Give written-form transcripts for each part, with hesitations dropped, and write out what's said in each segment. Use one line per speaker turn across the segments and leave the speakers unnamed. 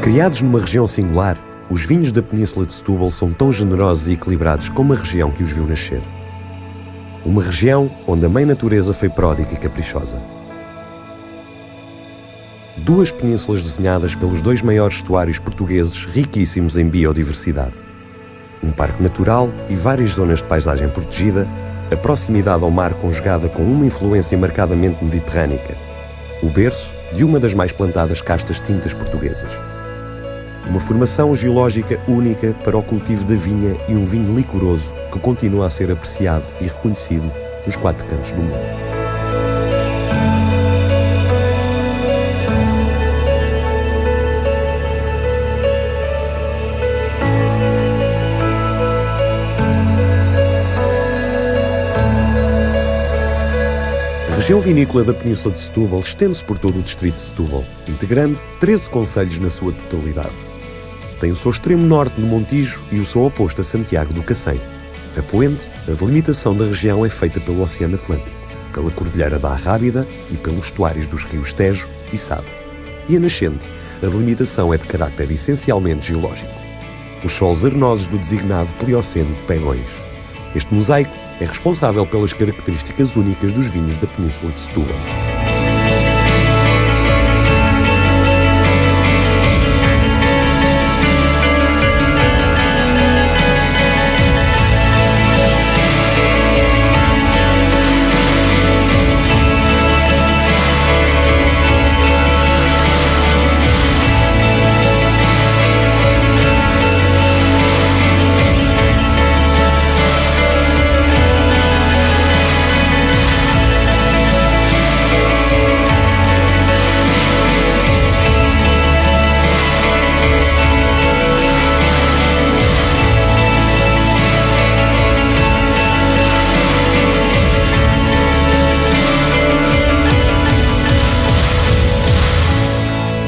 Criados numa região singular, os vinhos da Península de Setúbal são tão generosos e equilibrados como a região que os viu nascer. Uma região onde a mãe natureza foi pródiga e caprichosa. Duas penínsulas desenhadas pelos dois maiores estuários portugueses riquíssimos em biodiversidade. Um parque natural e várias zonas de paisagem protegida, a proximidade ao mar conjugada com uma influência marcadamente mediterrânica, o berço de uma das mais plantadas castas tintas portuguesas. Uma formação geológica única para o cultivo da vinha e um vinho licoroso que continua a ser apreciado e reconhecido nos quatro cantos do mundo. A região vinícola da Península de Setúbal estende-se por todo o distrito de Setúbal, integrando 13 concelhos na sua totalidade. Tem o seu extremo norte no Montijo e o seu oposto a Santiago do Cacém. A poente, a delimitação da região é feita pelo Oceano Atlântico, pela Cordilheira da Arrábida e pelos estuários dos rios Tejo e Sado. E a nascente, a delimitação é de caráter essencialmente geológico. Os solos arenosos do designado Plioceno de Pegões. Este mosaico é responsável pelas características únicas dos vinhos da Península de Setúbal.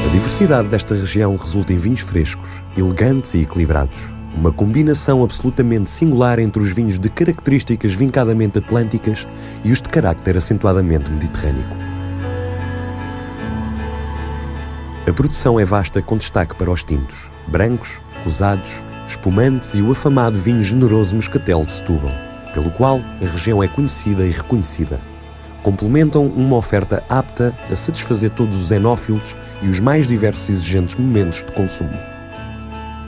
A diversidade desta região resulta em vinhos frescos, elegantes e equilibrados. Uma combinação absolutamente singular entre os vinhos de características vincadamente atlânticas e os de carácter acentuadamente mediterrâneo. A produção é vasta com destaque para os tintos, brancos, rosados, espumantes e o afamado vinho generoso Moscatel de Setúbal, pelo qual a região é conhecida e reconhecida. Complementam uma oferta apta a satisfazer todos os enófilos e os mais diversos e exigentes momentos de consumo.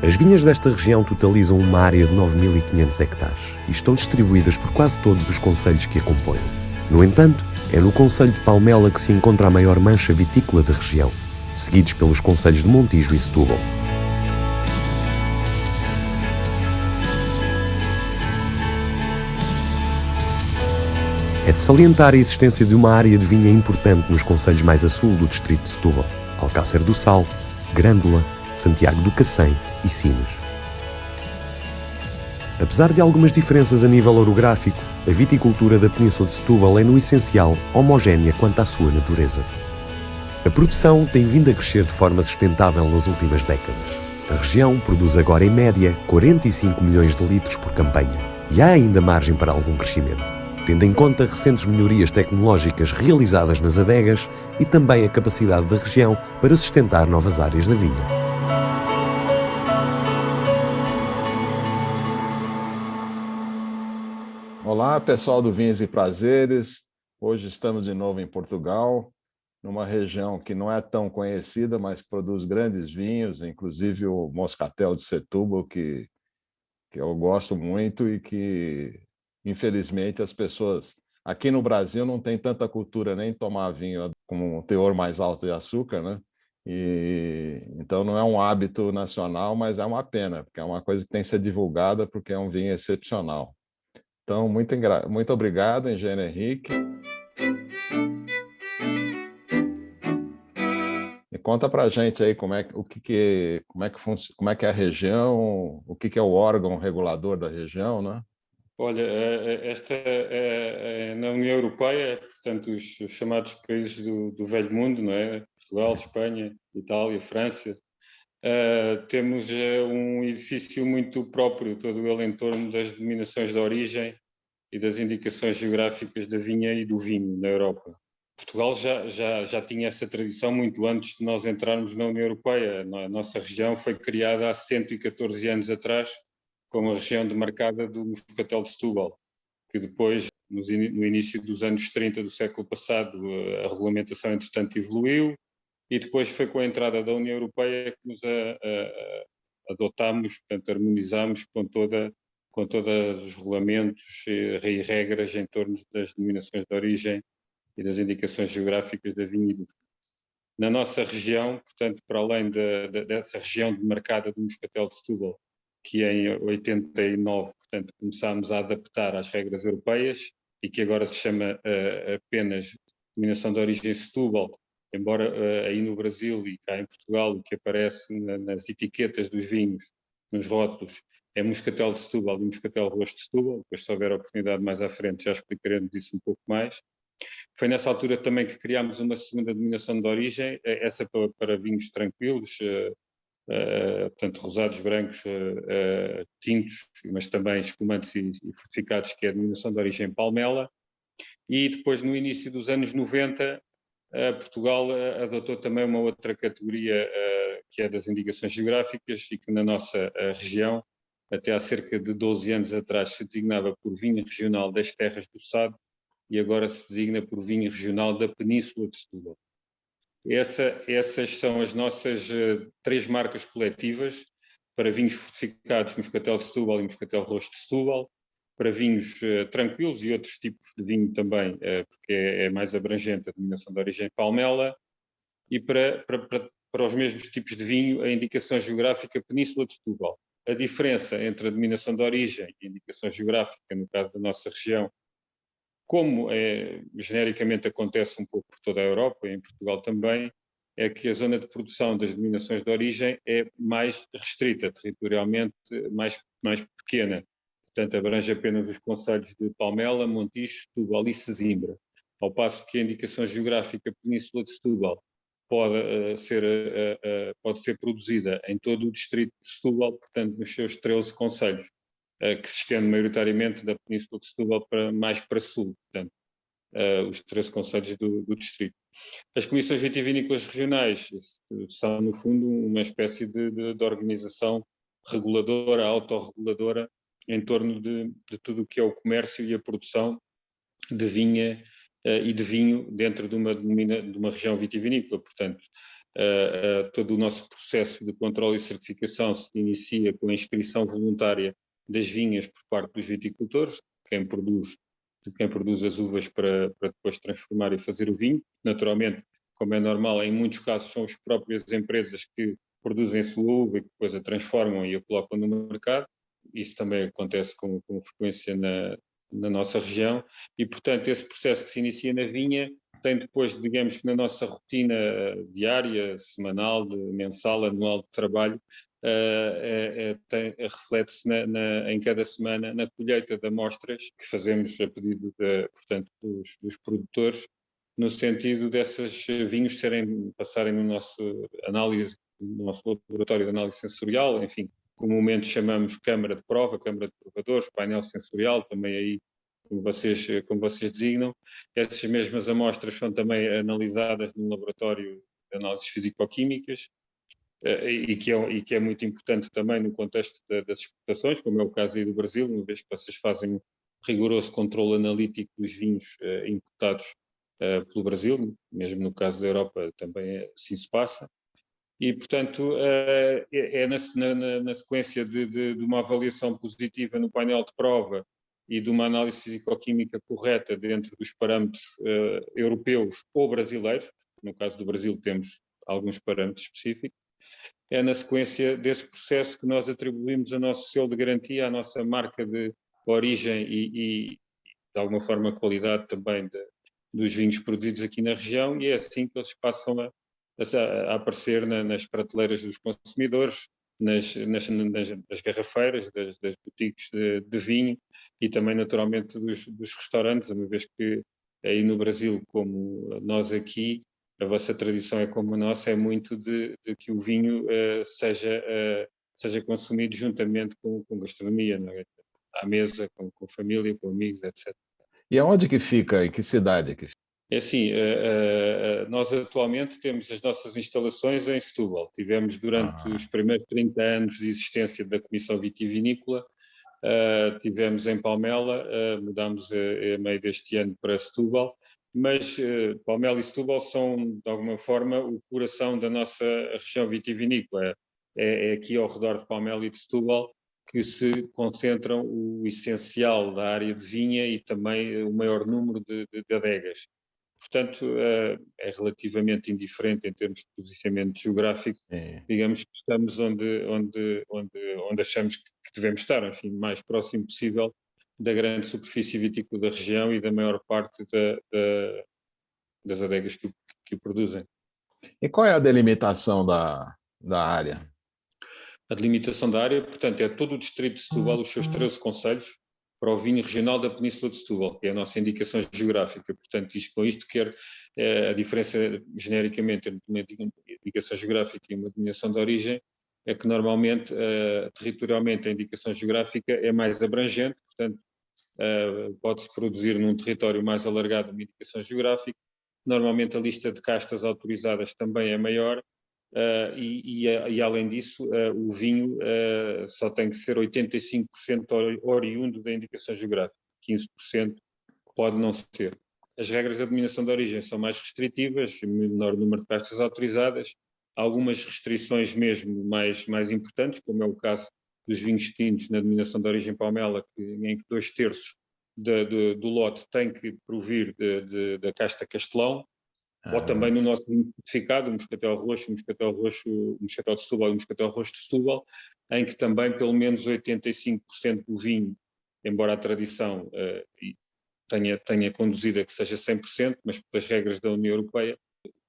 As vinhas desta região totalizam uma área de 9.500 hectares e estão distribuídas por quase todos os concelhos que a compõem. No entanto, é no concelho de Palmela que se encontra a maior mancha vitícola da região, seguidos pelos concelhos de Montijo e Setúbal. É de salientar a existência de uma área de vinha importante nos concelhos mais a sul do distrito de Setúbal: Alcácer do Sal, Grândola, Santiago do Cacém e Sines. Apesar de algumas diferenças a nível orográfico, a viticultura da Península de Setúbal é, no essencial, homogénea quanto à sua natureza. A produção tem vindo a crescer de forma sustentável nas últimas décadas. A região produz agora, em média, 45 milhões de litros por campanha, e há ainda margem para algum crescimento, tendo em conta recentes melhorias tecnológicas realizadas nas adegas e também a capacidade da região para sustentar novas áreas da vinha.
Olá, pessoal do Vinhos e Prazeres. Hoje estamos de novo em Portugal, numa região que não é tão conhecida, mas que produz grandes vinhos, inclusive o Moscatel de Setúbal, que eu gosto muito e que, infelizmente, as pessoas aqui no Brasil não têm tanta cultura nem tomar vinho com um teor mais alto de açúcar, né? Então não é um hábito nacional, mas é uma pena, porque é uma coisa que tem que ser divulgada, porque é um vinho excepcional. Então, muito obrigado, engenheiro Henrique. E conta para a gente aí como é que é a região, o que é o órgão regulador da região, né?
Olha, na União Europeia, portanto, os chamados países do Velho Mundo, não é? Portugal, Espanha, Itália, França, temos um edifício muito próprio, todo ele em torno das denominações de origem e das indicações geográficas da vinha e do vinho na Europa. Portugal já tinha essa tradição muito antes de nós entrarmos na União Europeia. A nossa região foi criada há 114 anos atrás como a região demarcada do Moscatel de Setúbal, que depois, no início dos anos 30 do século passado, a regulamentação entretanto evoluiu e depois foi com a entrada da União Europeia que nos adotámos, portanto harmonizámos com todos os regulamentos e regras em torno das denominações de origem e das indicações geográficas da vinha e do vinho. Na nossa região, portanto, para além dessa região demarcada do Moscatel de Setúbal, que em 89, portanto, começámos a adaptar às regras europeias e que agora se chama apenas denominação de origem Setúbal, embora aí no Brasil e cá em Portugal o que aparece nas etiquetas dos vinhos, nos rótulos, é Moscatel de Setúbal e Moscatel Rosto de Setúbal. Depois, se houver oportunidade mais à frente, já explicaremos isso um pouco mais. Foi nessa altura também que criámos uma segunda denominação de origem, essa para vinhos tranquilos, portanto rosados, brancos, tintos, mas também espumantes e fortificados, que é a denominação de origem Palmela. E depois, no início dos anos 90, Portugal adotou também uma outra categoria, que é das indicações geográficas, e que na nossa região, até há cerca de 12 anos atrás, se designava por vinho regional das terras do Sado, e agora se designa por vinho regional da Península de Setúbal. Essas são as nossas 3 marcas coletivas para vinhos fortificados, Moscatel de Setúbal e Moscatel Rosto de Setúbal, para vinhos tranquilos e outros tipos de vinho também, porque é mais abrangente a denominação de origem Palmela, e para os mesmos tipos de vinho a indicação geográfica Península de Setúbal. A diferença entre a denominação de origem e a indicação geográfica, no caso da nossa região, como genericamente acontece um pouco por toda a Europa e em Portugal também, é que a zona de produção das denominações de origem é mais restrita, territorialmente mais pequena. Portanto, abrange apenas os concelhos de Palmela, Montijo, Setúbal e Sesimbra. Ao passo que a indicação geográfica Península de Setúbal pode ser produzida em todo o distrito de Setúbal, portanto, nos seus 13 concelhos, que se estende maioritariamente da Península de Setúbal mais para sul, portanto, os 13 concelhos do distrito. As comissões vitivinícolas regionais são, no fundo, uma espécie de organização reguladora, autorreguladora, em torno de tudo o que é o comércio e a produção de vinha e de vinho dentro de uma região vitivinícola. Portanto, todo o nosso processo de controle e certificação se inicia com a inscrição voluntária das vinhas por parte dos viticultores, de quem produz as uvas para depois transformar e fazer o vinho. Naturalmente, como é normal, em muitos casos são as próprias empresas que produzem a sua uva e que depois a transformam e a colocam no mercado. Isso também acontece com frequência na nossa região e, portanto, esse processo que se inicia na vinha tem depois, digamos que na nossa rotina diária, semanal, mensal, anual de trabalho, reflete-se em cada semana na colheita de amostras que fazemos a pedido portanto, dos produtores, no sentido desses vinhos passarem no nosso laboratório de análise sensorial, enfim, comumente chamamos Câmara de Prova, Câmara de Provadores, painel sensorial, também aí como vocês designam. Essas mesmas amostras são também analisadas no laboratório de análises físico-químicas, e que é muito importante também no contexto das exportações, como é o caso aí do Brasil, uma vez que vocês fazem um rigoroso controle analítico dos vinhos importados pelo Brasil, mesmo no caso da Europa também assim se passa. E, portanto, na sequência de uma avaliação positiva no painel de prova e de uma análise físico-química correta dentro dos parâmetros europeus ou brasileiros, no caso do Brasil temos alguns parâmetros específicos, é na sequência desse processo que nós atribuímos o nosso selo de garantia, a nossa marca de origem e de alguma forma, a qualidade também dos vinhos produzidos aqui na região, e é assim que eles passam a aparecer nas prateleiras dos consumidores, nas garrafeiras, das boutiques de vinho e também, naturalmente, dos restaurantes, uma vez que aí no Brasil, como nós aqui, a vossa tradição é como a nossa, é muito de que o vinho seja consumido juntamente com gastronomia, não é? À mesa, com família, com amigos, etc.
E aonde que fica? Em que cidade que fica?
É assim, nós atualmente temos as nossas instalações em Setúbal. Tivemos durante os primeiros 30 anos de existência da Comissão Vitivinícola, tivemos em Palmela, mudámos a meio deste ano para Setúbal, mas Palmela e Setúbal são, de alguma forma, o coração da nossa região vitivinícola. É aqui ao redor de Palmela e de Setúbal que se concentram o essencial da área de vinha e também o maior número de adegas. Portanto, é relativamente indiferente em termos de posicionamento geográfico. Digamos que estamos onde achamos que devemos estar, enfim, o mais próximo possível da grande superfície vitícola da região e da maior parte das adegas que o produzem.
E qual é a delimitação da área?
A delimitação da área, portanto, é todo o distrito de Setúbal, os seus 13 concelhos, para o vinho regional da Península de Setúbal, que é a nossa indicação geográfica. Portanto, com isto quer a diferença genericamente entre uma indicação geográfica e uma denominação de origem é que normalmente, territorialmente, a indicação geográfica é mais abrangente, portanto, pode-se produzir num território mais alargado uma indicação geográfica. Normalmente a lista de castas autorizadas também é maior. E além disso, o vinho só tem que ser 85% oriundo da indicação geográfica, 15% pode não ser. As regras da denominação de origem são mais restritivas, menor número de castas autorizadas, algumas restrições mesmo mais importantes, como é o caso dos vinhos tintos na denominação de origem Palmela, em que 2/3 do lote tem que provir da casta Castelão, ou também no nosso vinho certificado, o Moscatel Roxo, o Moscatel de Setúbal e o Moscatel Roxo de Setúbal, em que também pelo menos 85% do vinho, embora a tradição tenha conduzido a que seja 100%, mas pelas regras da União Europeia,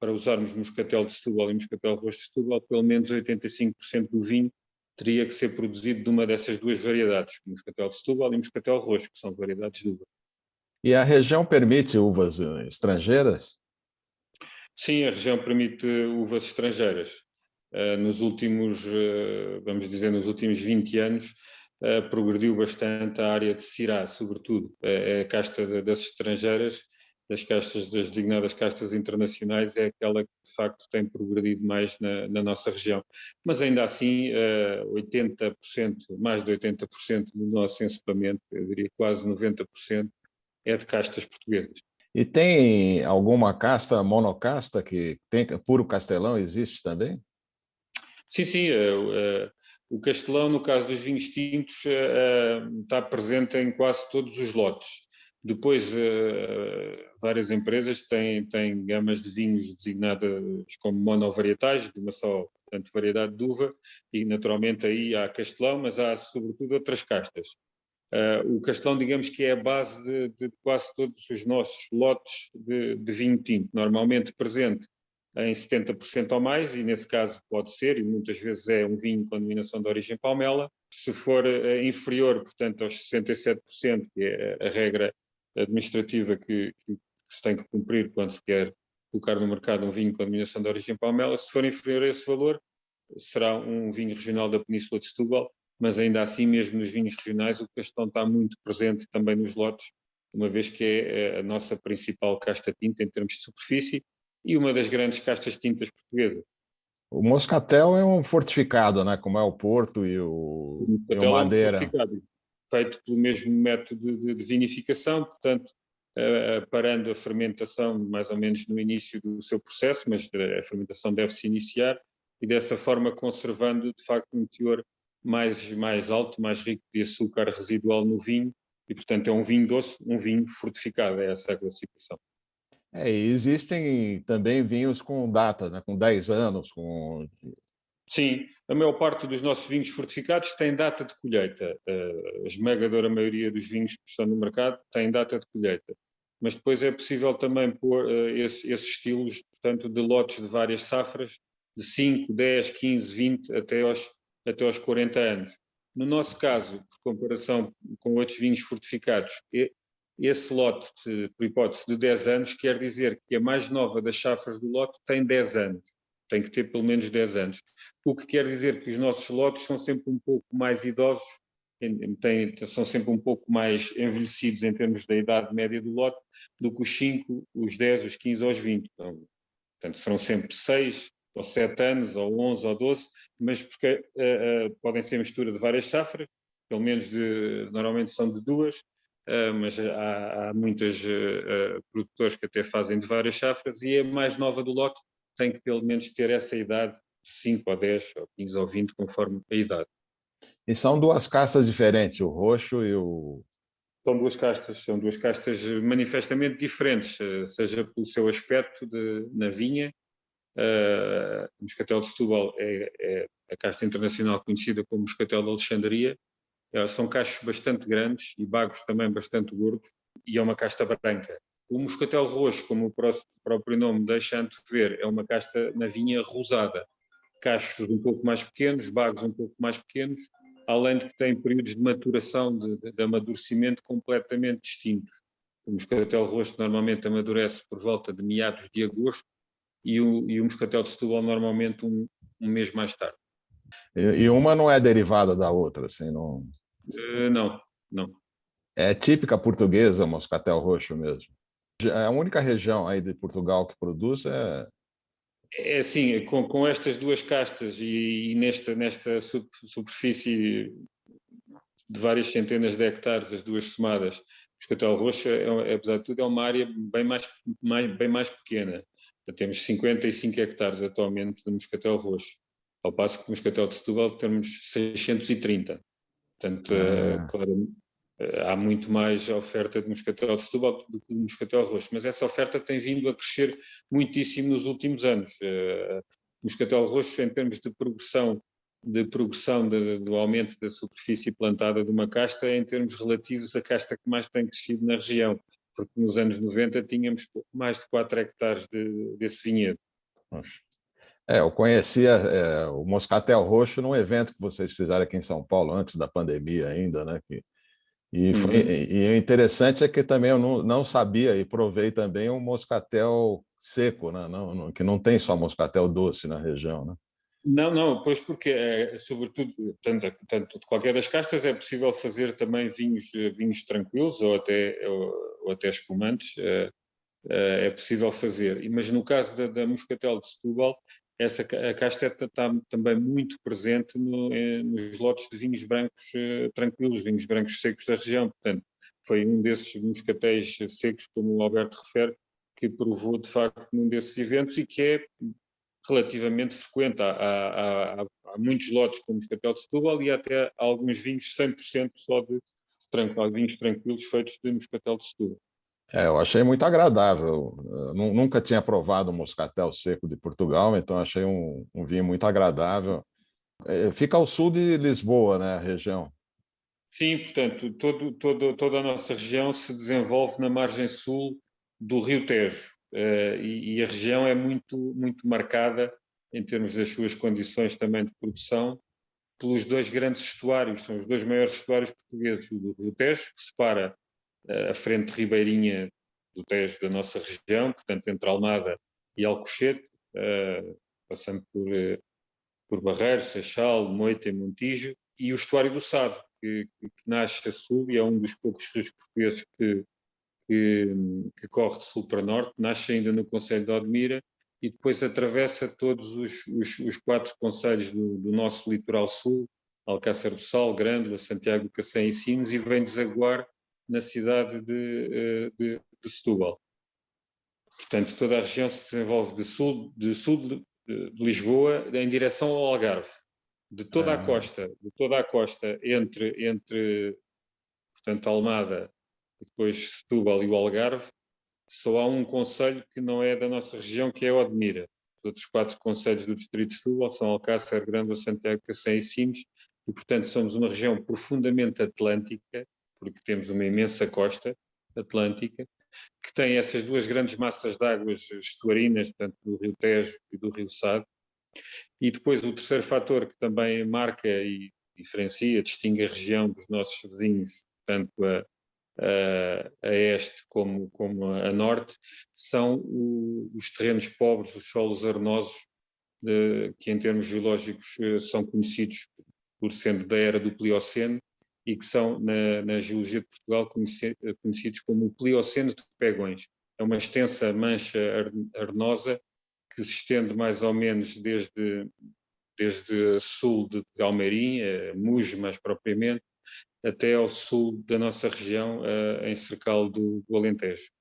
para usarmos Moscatel de Setúbal e Moscatel Roxo de Setúbal, pelo menos 85% do vinho teria que ser produzido de uma dessas duas variedades, Moscatel de Setúbal e Moscatel Roxo, que são variedades de uva.
E a região permite uvas estrangeiras?
Sim, a região permite uvas estrangeiras. Nos últimos 20 anos, progrediu bastante a área de Syrah, sobretudo. A casta das estrangeiras, das designadas castas internacionais, é aquela que de facto tem progredido mais na nossa região. Mas ainda assim, 80%, mais de 80% do nosso encepamento, eu diria quase 90%, é de castas portuguesas.
E tem alguma casta monocasta que tem puro castelão, existe também?
Sim. O castelão, no caso dos vinhos tintos, está presente em quase todos os lotes. Depois, várias empresas têm gamas de vinhos designadas como monovarietais, de uma só, portanto, variedade de uva, e naturalmente aí há castelão, mas há sobretudo outras castas. O castelão, digamos que é a base de quase todos os nossos lotes de vinho tinto, normalmente presente em 70% ou mais, e nesse caso pode ser, e muitas vezes é um vinho com denominação de origem Palmela. Se for inferior, portanto, aos 67%, que é a regra administrativa que se tem que cumprir quando se quer colocar no mercado um vinho com denominação de origem Palmela, se for inferior a esse valor, será um vinho regional da Península de Setúbal, mas ainda assim, mesmo nos vinhos regionais, o castelão está muito presente também nos lotes, uma vez que é a nossa principal casta tinta em termos de superfície e uma das grandes castas tintas portuguesas.
O moscatel é um fortificado, né? Como é o Porto e o Madeira. É um fortificado,
feito pelo mesmo método de vinificação, portanto, parando a fermentação mais ou menos no início do seu processo, mas a fermentação deve-se iniciar, e dessa forma conservando, de facto, um teor mais alto, mais rico de açúcar residual no vinho, e, portanto, é um vinho doce, um vinho fortificado, é essa a classificação.
E existem também vinhos com data, né? Com 10 anos, com...
Sim, a maior parte dos nossos vinhos fortificados tem data de colheita. A esmagadora maioria dos vinhos que estão no mercado tem data de colheita. Mas depois é possível também pôr esses estilos, portanto, de lotes de várias safras, de 5, 10, 15, 20, até aos 40 anos. No nosso caso, por comparação com outros vinhos fortificados, esse lote, por hipótese, de 10 anos, quer dizer que a mais nova das safras do lote tem 10 anos. Tem que ter pelo menos 10 anos. O que quer dizer que os nossos lotes são sempre um pouco mais idosos são sempre um pouco mais envelhecidos em termos da idade média do lote do que os 5, os 10, os 15 ou os 20. Então, portanto, serão sempre 6 ou 7 anos, ou 11 ou 12, mas porque podem ser mistura de várias safras, pelo menos normalmente são de 2, mas há muitos produtores que até fazem de várias safras, e a mais nova do lote tem que pelo menos ter essa idade de 5 ou 10 ou 15 ou 20, conforme a idade.
E são duas castas diferentes, o roxo e o...
São duas castas manifestamente diferentes, seja pelo seu aspecto na vinha. O Moscatel de Setúbal é a casta internacional conhecida como Moscatel de Alexandria. São cachos bastante grandes e bagos também bastante gordos, e é uma casta branca. O Moscatel roxo, como o próprio nome deixa antever, é uma casta na vinha rosada. Cachos um pouco mais pequenos, bagos um pouco mais pequenos, além de que têm períodos de maturação, de amadurecimento completamente distintos. O Moscatel roxo normalmente amadurece por volta de meados de agosto, e o Moscatel de Setúbal normalmente um mês mais tarde.
E uma não é derivada da outra, assim, não...
Não, não.
É típica portuguesa, o Moscatel roxo mesmo. A única região aí de Portugal que produz
É assim, com estas duas castas e nesta superfície de várias centenas de hectares, as duas somadas, o Moscatel roxo, apesar de tudo, é uma área bem mais pequena. Temos 55 hectares atualmente de Moscatel roxo, ao passo que o Moscatel de Setúbal temos 630. Portanto, claro, há muito mais oferta de Moscatel de Setúbal do que de Moscatel roxo, mas essa oferta tem vindo a crescer muitíssimo nos últimos anos. O Moscatel roxo, em termos de progressão do aumento da superfície plantada de uma casta, é em termos relativos a casta que mais tem crescido na região, porque nos anos 90 tínhamos mais de 4 hectares desse vinhedo.
eu conhecia o Moscatel roxo num evento que vocês fizeram aqui em São Paulo, antes da pandemia ainda, né? E o interessante é que também eu não sabia, e provei também um moscatel seco, né? Que não tem só moscatel doce na região, né?
Não, pois porque, sobretudo, tanto de qualquer das castas, é possível fazer também vinhos tranquilos ou até espumantes, é possível fazer. Mas no caso da Moscatel de Setúbal, a casta está também muito presente nos lotes de vinhos brancos tranquilos, vinhos brancos secos da região. Portanto, foi um desses moscatéis secos, como o Alberto refere, que provou de facto num desses eventos, e que é relativamente frequente. Há muitos lotes com Moscatel de Setúbal, e até alguns vinhos 100% só de vinhos tranquilos feitos de Moscatel de Setúbal.
Eu achei muito agradável. Eu nunca tinha provado o moscatel seco de Portugal, então achei um vinho muito agradável. Fica ao sul de Lisboa, né, a região?
Sim, portanto, toda a nossa região se desenvolve na margem sul do Rio Tejo, e a região é muito marcada, em termos das suas condições também de produção, pelos dois grandes estuários. São os dois maiores estuários portugueses: o do Rio Tejo, que separa a frente ribeirinha do Tejo da nossa região, portanto, entre Almada e Alcochete, passando por Barreiros, Seixal, Moita e Montijo, e o estuário do Sado, que nasce a sul, e é um dos poucos rios portugueses que corre de sul para norte. Nasce ainda no concelho de Odmira e depois atravessa todos os 4 concelhos do nosso litoral sul: Alcácer do Sal, Grândola, Santiago do Cacém e Sines, e vem desaguar na cidade de Setúbal. Portanto, toda a região se desenvolve de sul de Lisboa em direção ao Algarve. De toda a costa entre portanto, Almada, depois Setúbal e o Algarve, só há um concelho que não é da nossa região, que é Odmira. Os outros 4 concelhos do distrito de Setúbal são Alcácer, Grândola, Santiago, Cacém e Sines, e, portanto, somos uma região profundamente atlântica, porque temos uma imensa costa atlântica, que tem essas duas grandes massas de águas estuarinas, portanto, do Rio Tejo e do Rio Sado. E depois o terceiro fator que também marca e diferencia, distingue a região dos nossos vizinhos, tanto a este como a norte, são os terrenos pobres, os solos arenosos, que em termos geológicos são conhecidos por sendo da era do Plioceno, e que são, na geologia de Portugal, conhecidos como o Plioceno de Pegões. É uma extensa mancha arenosa que se estende mais ou menos desde sul de Almeirim, Muge mais propriamente, até ao sul da nossa região, em Cercal do Alentejo.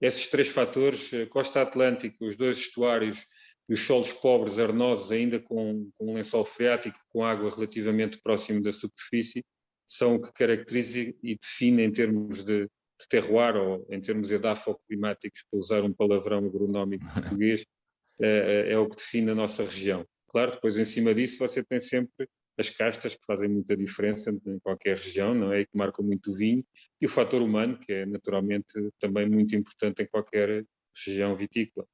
Esses três fatores, costa atlântica, os dois estuários e os solos pobres arenosos, ainda com um lençol freático, com água relativamente próximo da superfície, são o que caracteriza e define em termos de terroir, ou em termos edafoclimáticos, para usar um palavrão agronómico português, é o que define a nossa região. Claro, depois em cima disso você tem sempre as castas, que fazem muita diferença em qualquer região, não é? E que marcam muito o vinho, e o fator humano, que é naturalmente também muito importante em qualquer região vitícola.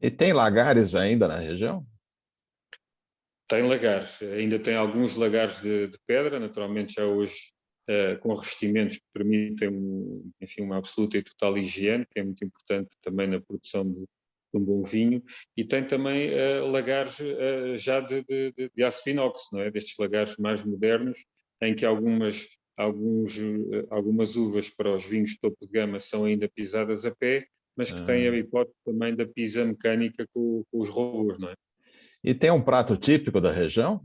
E tem lagares ainda na região?
Tem lagares, ainda tem alguns lagares de pedra, naturalmente já hoje com revestimentos que permitem enfim, uma absoluta e total higiene, que é muito importante também na produção de um bom vinho, e tem também lagares já de aço inox, não é? Destes lagares mais modernos, em que algumas uvas para os vinhos de topo de gama são ainda pisadas a pé, mas que têm a hipótese também da pisa mecânica com os robôs, não é?
E tem um prato típico da região?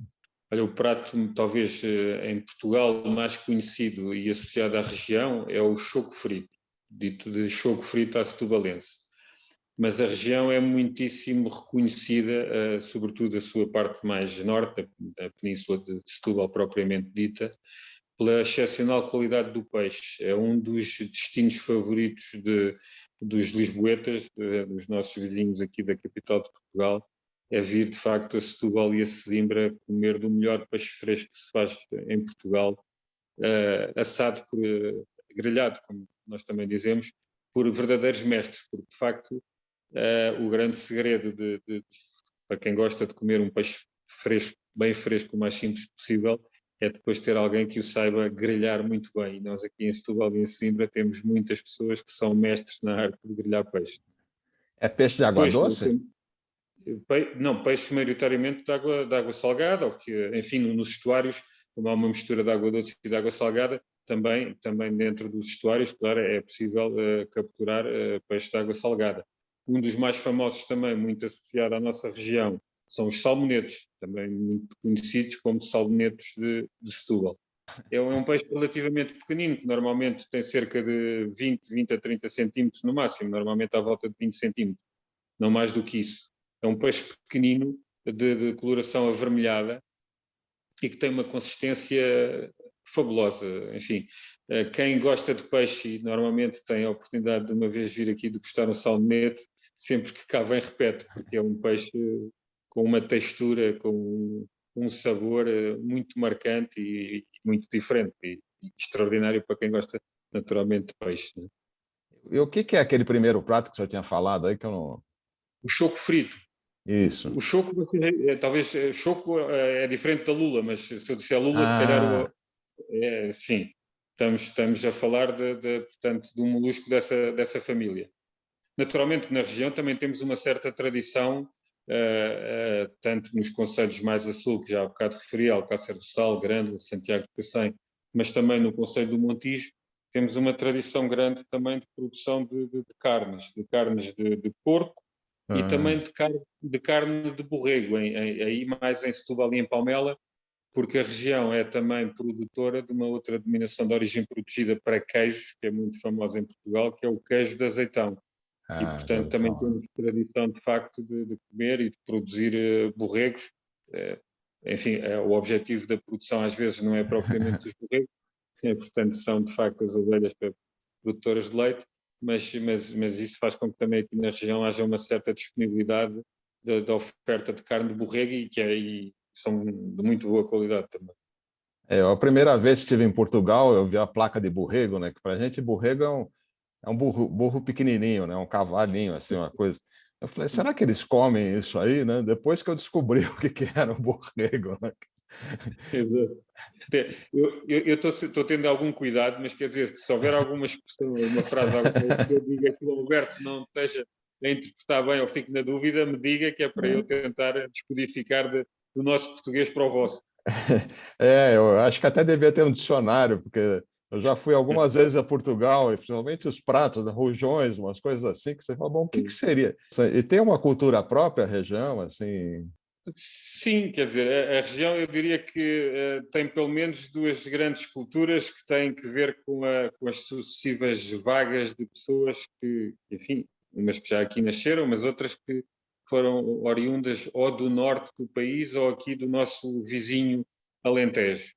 Olha, o prato, talvez em Portugal, mais conhecido e associado à região é o choco frito, dito de choco frito à setubalense. Mas a região é muitíssimo reconhecida, sobretudo a sua parte mais norte, a península de Setúbal propriamente dita, pela excepcional qualidade do peixe. É um dos destinos favoritos dos lisboetas, dos nossos vizinhos aqui da capital de Portugal, é vir de facto a Setúbal e a Sesimbra comer do melhor peixe fresco que se faz em Portugal, assado grelhado, como nós também dizemos, por verdadeiros mestres, porque de facto o grande segredo para quem gosta de comer um peixe fresco, bem fresco, o mais simples possível, é depois ter alguém que o saiba grelhar muito bem. E nós aqui em Setúbal e em Sesimbra temos muitas pessoas que são mestres na arte de grelhar peixe.
É peixe de água doce?
Não, peixe maioritariamente de água salgada, ou que, enfim, nos estuários, como há uma mistura de água doce e de água salgada, também dentro dos estuários, claro, é possível capturar peixe de água salgada. Um dos mais famosos também, muito associado à nossa região, são os salmonetos, também muito conhecidos como salmonetos de Setúbal. É um peixe relativamente pequenino, que normalmente tem cerca de 20 a 30 centímetros no máximo, normalmente à volta de 20 centímetros, não mais do que isso. É um peixe pequenino, de coloração avermelhada e que tem uma consistência fabulosa. Enfim, quem gosta de peixe e normalmente tem a oportunidade de uma vez vir aqui degustar um salmonete, sempre que cá vem repete, porque é um peixe com uma textura, com um sabor muito marcante e muito diferente e extraordinário para quem gosta naturalmente de peixe, né?
E o que é aquele primeiro prato que o senhor tinha falado aí que eu não...
O choco frito.
Isso.
O choco, talvez, choco é diferente da lula, mas se eu disser lula, se calhar, sim, estamos a falar portanto, de um molusco dessa família. Naturalmente, na região também temos uma certa tradição, tanto nos concelhos mais a sul, que já há bocado referi, Alcácer do Sal, Grândola, Santiago de Cacém, mas também no concelho do Montijo, temos uma tradição grande também de produção de carnes de porco, e também de carne de borrego, aí mais em Setúbal e em Palmela, porque a região é também produtora de uma outra denominação de origem protegida para queijos, que é muito famosa em Portugal, que é o queijo de azeitão. E, portanto, também temos tradição, de facto, de comer e de produzir borregos. Enfim, o objetivo da produção às vezes não é propriamente os borregos, portanto, são, de facto, as ovelhas produtoras de leite, mas isso faz com que também aqui na região haja uma certa disponibilidade da oferta de carne de borrego e são de muito boa qualidade também.
A primeira vez que estive em Portugal, eu vi a placa de borrego, né? Que para a gente borrego é um burro pequenininho, né? Um cavalinho, assim, uma coisa. Eu falei, será que eles comem isso aí, né? Depois que eu descobri o que era um borrego, né?
Exato. Eu estou tendo algum cuidado, mas quer dizer que se houver alguma expressão, uma frase, que eu diga que o Alberto não esteja a interpretar bem ou fique na dúvida, me diga, que é para eu tentar descodificar do nosso português para o vosso.
Eu acho que até devia ter um dicionário, porque eu já fui algumas vezes a Portugal, e principalmente os pratos, né, rojões, umas coisas assim, que você fala, bom, o que que seria? E tem uma cultura própria, a região, assim...
Sim, quer dizer, a região eu diria que tem pelo menos duas grandes culturas que têm que ver com as sucessivas vagas de pessoas que, enfim, umas que já aqui nasceram, mas outras que foram oriundas ou do norte do país ou aqui do nosso vizinho Alentejo.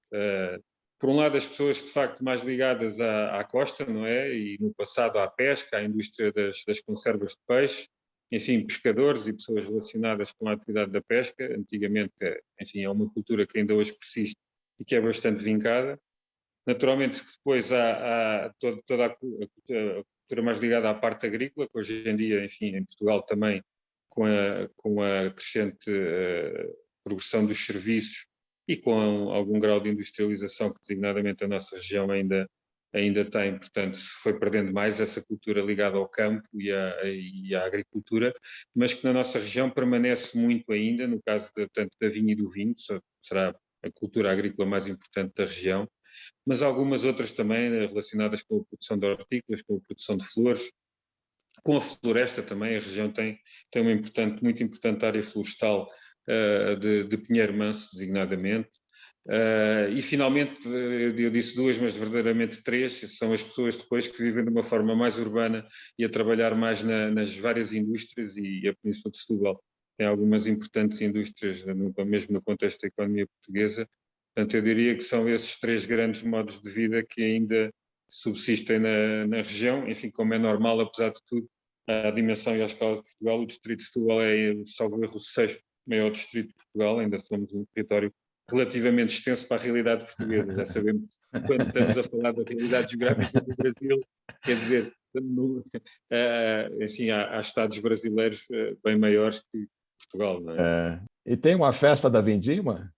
Por um lado, as pessoas de facto mais ligadas à costa, não é? E no passado à pesca, à indústria das conservas de peixe, enfim, pescadores e pessoas relacionadas com a atividade da pesca. Antigamente, enfim, é uma cultura que ainda hoje persiste e que é bastante vincada. Naturalmente, depois há toda a cultura mais ligada à parte agrícola, que hoje em dia, enfim, em Portugal também, com a crescente progressão dos serviços e com algum grau de industrialização que, designadamente, a nossa região ainda tem, portanto, foi perdendo mais essa cultura ligada ao campo e à agricultura, mas que na nossa região permanece muito ainda, no caso tanto da vinha e do vinho, será a cultura agrícola mais importante da região, mas algumas outras também relacionadas com a produção de hortícolas, com a produção de flores, com a floresta também. A região tem uma muito importante área florestal de pinheiro manso, designadamente. E finalmente, eu disse duas, mas verdadeiramente três, são as pessoas depois que vivem de uma forma mais urbana e a trabalhar mais nas várias indústrias, e a Península de Setúbal tem algumas importantes indústrias, mesmo no contexto da economia portuguesa. Portanto, eu diria que são esses três grandes modos de vida que ainda subsistem na região. Enfim, como é normal, apesar de tudo, a dimensão e a escala de Portugal, o distrito de Setúbal é, salvo erro, o sexto maior distrito de Portugal. Ainda somos um território relativamente extenso para a realidade portuguesa. Já sabemos, quando estamos a falar da realidade geográfica do Brasil, quer dizer, assim, há estados brasileiros bem maiores que Portugal, não é?
E tem uma festa da Vindima?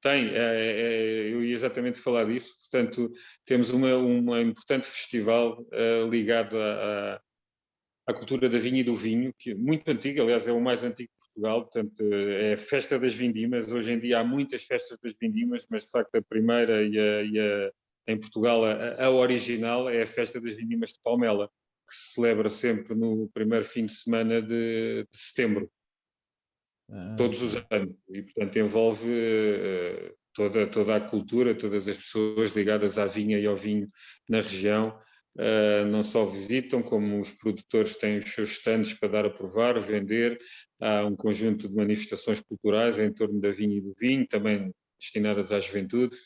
Tem, eu ia exatamente falar disso. Portanto, temos uma importante festival ligado à cultura da vinha e do vinho, que é muito antiga, aliás, é o mais antigo de Portugal. Portanto, é a Festa das Vindimas. Hoje em dia há muitas festas das Vindimas, mas de facto a primeira em Portugal, a original, é a Festa das Vindimas de Palmela, que se celebra sempre no primeiro fim de semana de setembro, todos os anos, e portanto envolve toda a cultura, todas as pessoas ligadas à vinha e ao vinho na região. Não só visitam, como os produtores têm os seus stands para dar a provar, vender. Há um conjunto de manifestações culturais em torno da vinha e do vinho, também destinadas à juventude,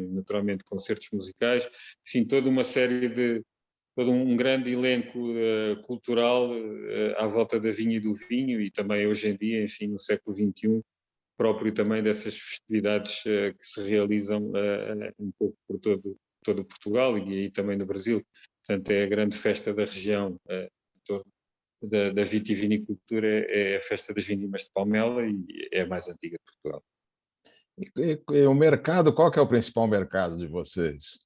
naturalmente concertos musicais, enfim, toda uma série de todo um grande elenco cultural à volta da vinha e do vinho, e também hoje em dia, enfim, no século XXI, próprio também dessas festividades que se realizam um pouco por todo Portugal e aí também no Brasil. Portanto, é a grande festa da região em torno da vitivinicultura, é a festa das vindimas de Palmela, e é a mais antiga de Portugal.
E o mercado, qual que é o principal mercado de vocês?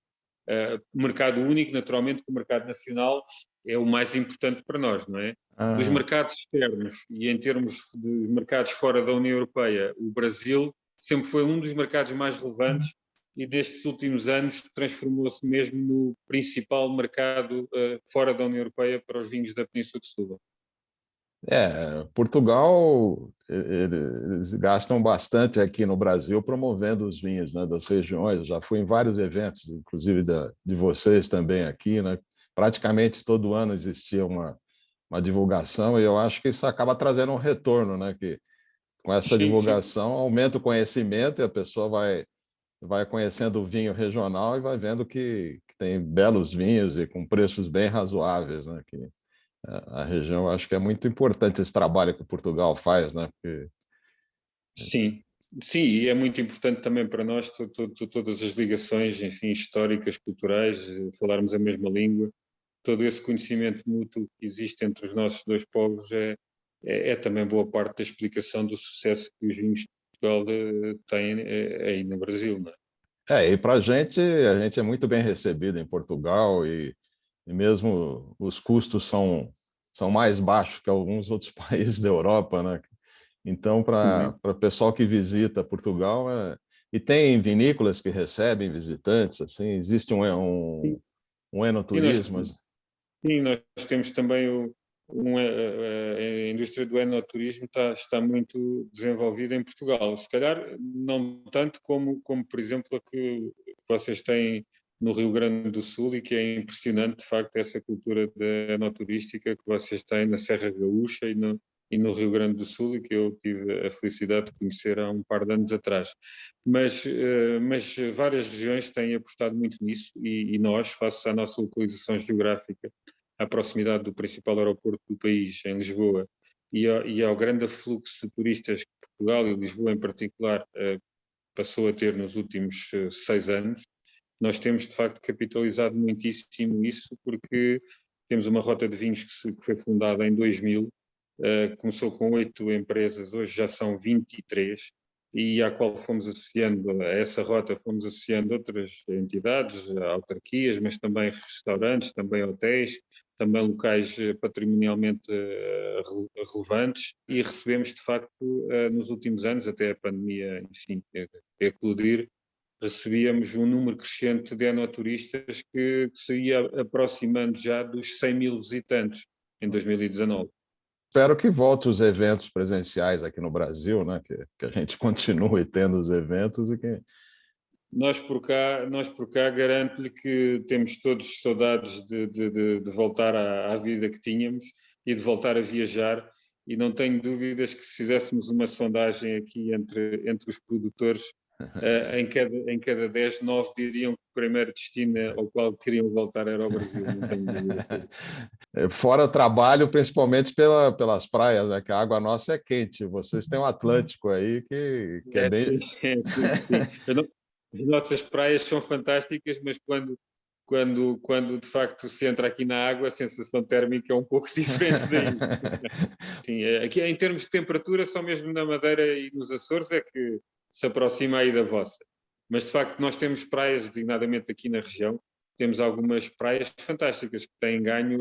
O mercado único, naturalmente, que o mercado nacional é o mais importante para nós, não é? Dos mercados externos e em termos de mercados fora da União Europeia, o Brasil sempre foi um dos mercados mais relevantes e destes últimos anos transformou-se mesmo no principal mercado fora da União Europeia para os vinhos da Península de Setúbal.
Portugal, eles gastam bastante aqui no Brasil promovendo os vinhos, né, das regiões. Eu já fui em vários eventos, inclusive de vocês também aqui, né? Praticamente todo ano existia uma divulgação, e eu acho que isso acaba trazendo um retorno, né? Que com essa divulgação aumenta o conhecimento e a pessoa vai conhecendo o vinho regional e vai vendo que tem belos vinhos e com preços bem razoáveis, né? Que a região, acho que é muito importante esse trabalho que Portugal faz, né? Porque...
Sim, sim, e é muito importante também para nós todas as ligações, enfim, históricas, culturais, falarmos a mesma língua, todo esse conhecimento mútuo que existe entre os nossos dois povos é também boa parte da explicação do sucesso que os vinhos de Portugal têm aí no Brasil, não é?
E para a gente é muito bem recebido em Portugal, e mesmo os custos são mais baixos que alguns outros países da Europa, né? Então, para o pessoal que visita Portugal, E tem vinícolas que recebem visitantes, assim, existe um
E nós,
enoturismo?
sim, nós temos também a indústria do enoturismo está muito desenvolvida em Portugal. Se calhar não tanto como por exemplo, a que vocês têm no Rio Grande do Sul e que é impressionante, de facto, essa cultura da enoturística que vocês têm na Serra Gaúcha e no Rio Grande do Sul e que eu tive a felicidade de conhecer há um par de anos atrás. Mas várias regiões têm apostado muito nisso e nós, face à nossa localização geográfica, à proximidade do principal aeroporto do país, em Lisboa, e ao grande afluxo de turistas que Portugal e Lisboa em particular passou a ter nos últimos 6 anos, nós temos de facto capitalizado muitíssimo isso, porque temos uma rota de vinhos que foi fundada em 2000, começou com 8 empresas, hoje já são 23, e à qual fomos associando, a essa rota fomos associando outras entidades, autarquias, mas também restaurantes, também hotéis, também locais patrimonialmente relevantes, e recebemos de facto nos últimos anos, até a pandemia, enfim, eclodir, recebíamos um número crescente de enoturistas que se ia aproximando já dos 100 mil visitantes em 2019.
Espero que volte os eventos presenciais aqui no Brasil, né? Que a gente continue tendo os eventos e que...
Nós por cá garanto-lhe que temos todos saudades de voltar à vida que tínhamos e de voltar a viajar, e não tenho dúvidas que se fizéssemos uma sondagem aqui entre os produtores, em cada 10, 9 diriam que o primeiro destino ao qual queriam voltar era ao Brasil, não tenho dúvida.
Fora o trabalho, principalmente pelas praias, né? Que a água nossa é quente. Vocês têm um Atlântico aí que é bem...
Sim. As nossas praias são fantásticas, mas quando de facto se entra aqui na água, a sensação térmica é um pouco diferente daí. Sim, aqui em termos de temperatura, só mesmo na Madeira e nos Açores é que se aproxima aí da vossa. Mas de facto nós temos praias, designadamente aqui na região, temos algumas praias fantásticas que têm ganho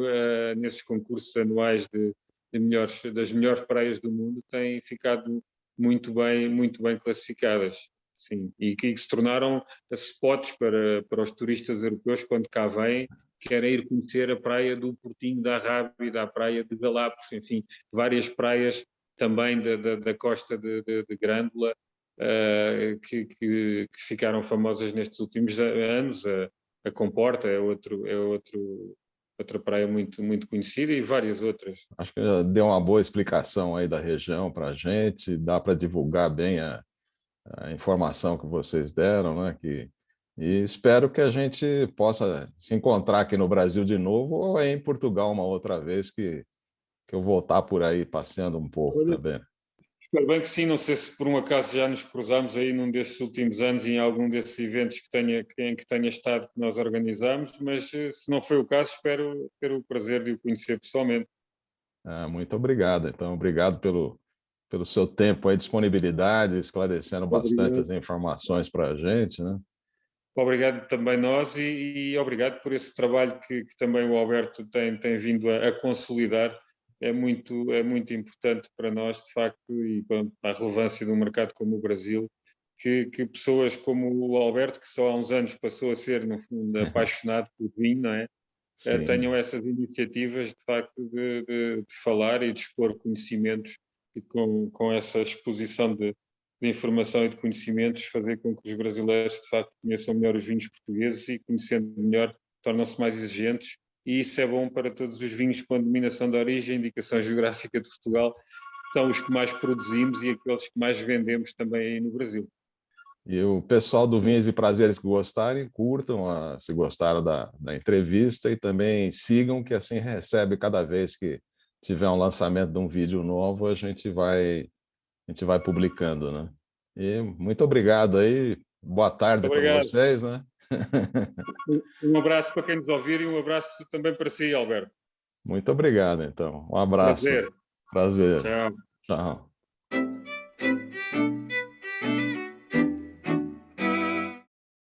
nesses concursos anuais das melhores praias do mundo, têm ficado muito bem classificadas. Sim, e que se tornaram spots para os turistas europeus quando cá vêm, querem ir conhecer a praia do Portinho da Rábida, a praia de Galápagos, enfim, várias praias também da costa de Grândola, que ficaram famosas nestes últimos anos. A Comporta é outra praia muito conhecida e várias outras.
Acho que já deu uma boa explicação aí da região para a gente, dá para divulgar bem a informação que vocês deram, né? E espero que a gente possa se encontrar aqui no Brasil de novo ou em Portugal uma outra vez que eu voltar por aí passeando um pouco também.
Espero bem que sim, não sei se por um acaso já nos cruzamos aí num desses últimos anos em algum desses eventos em que tenha estado que nós organizamos, mas se não foi o caso, espero ter o prazer de o conhecer pessoalmente.
Muito obrigado. Então, obrigado pelo seu tempo e disponibilidade, esclarecendo bastante as informações para a gente, né?
Obrigado também nós e obrigado por esse trabalho que também o Alberto tem vindo a consolidar. É muito importante para nós, de facto, e para a relevância de um mercado como o Brasil, que pessoas como o Alberto, que só há uns anos passou a ser, no fundo, apaixonado por vinho, não é? Tenham essas iniciativas, de facto, de falar e de expor conhecimentos, e com essa exposição de informação e de conhecimentos, fazer com que os brasileiros, de facto, conheçam melhor os vinhos portugueses e, conhecendo melhor, tornam-se mais exigentes. E isso é bom para todos os vinhos com denominação de origem, indicação geográfica de Portugal, são os que mais produzimos e aqueles que mais vendemos também aí no Brasil.
E o pessoal do Vinhos e Prazeres que gostarem, curtam, se gostaram da entrevista, e também sigam, que assim recebe cada vez que tiver um lançamento de um vídeo novo, a gente vai publicando, né? E muito obrigado aí, boa tarde para vocês, né?
Um abraço para quem nos ouvir e um abraço também para si, Alberto.
Muito obrigado, então. Um abraço.
Prazer.
Tchau.